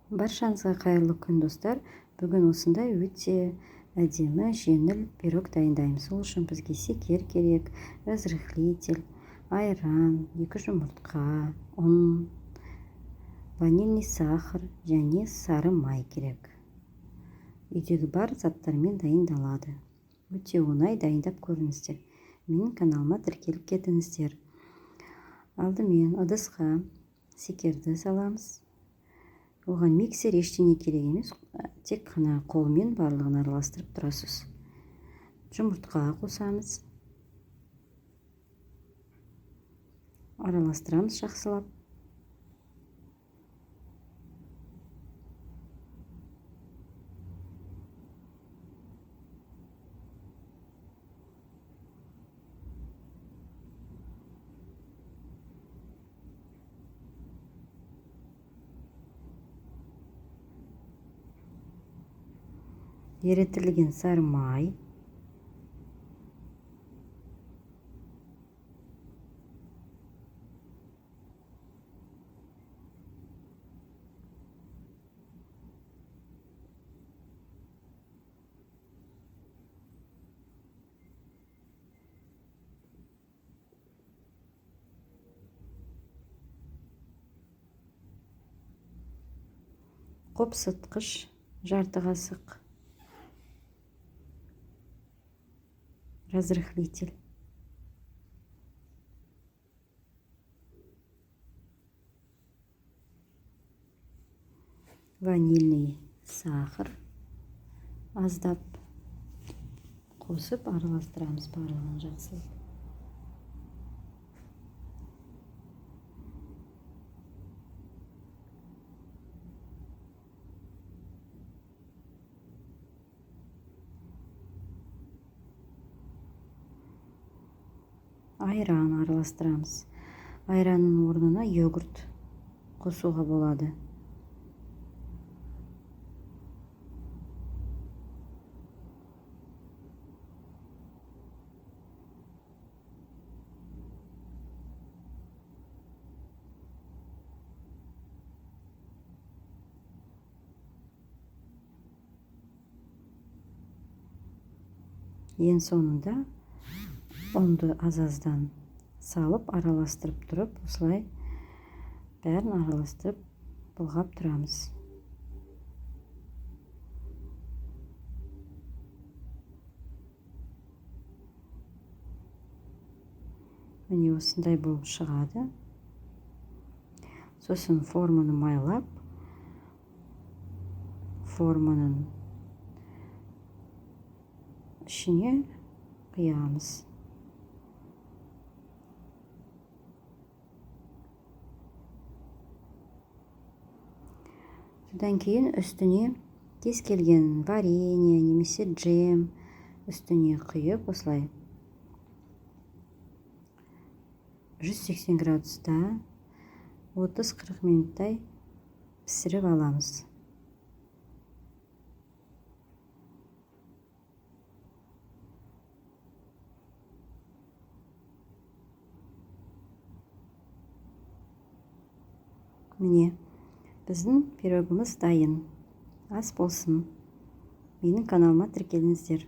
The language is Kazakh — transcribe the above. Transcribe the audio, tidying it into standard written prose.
Баршаңызға қайырлы күн, достар. Бүгін осындай өте әдемі, жеңіл пирог дайындаймыз. Сол үшін бізге секер керек, разрыхлитель, айран, 2 жұмыртқа, ұн, ванильный сахар және сары май керек. Үйдегі бар заттармен дайындалады. Өте оңай, дайындап көріңіздер. Менің каналыма тіркеліп кетіңіздер. Алдымен ыдысқа секерді саламыз. Оған миксер ештеңе керек емес, тек қана қолмен барлығын араластырып тұрасыз. Жұмыртқа қосамыз. Араластырамыз жақсылап. Ерітілген сары май. Қопсытқыш жарты қасық. Разрыхлитель. Ванильный сахар. Аздап қосып араластырамыз барлығын жақсылап. Айран араластырамыз. Айранның орнына йогурт қосуға болады. Ең соңында ұнды аз-аздан салып, араластырып тұрып, осылай бәрін араластырып бұлғап тұрамыз. Міне осындай болып шығады. Сосын форманы майлап, форманың ішіне құямыз. Содан кейін үстіне кез келген варенье немесе джем үстіне құйып, осылай 180 градуста 30-40 минуттай пісіріп аламыз. Міне, біздің пирогымыз дайын. Ас болсын. Менің каналыма тіркеліңіздер.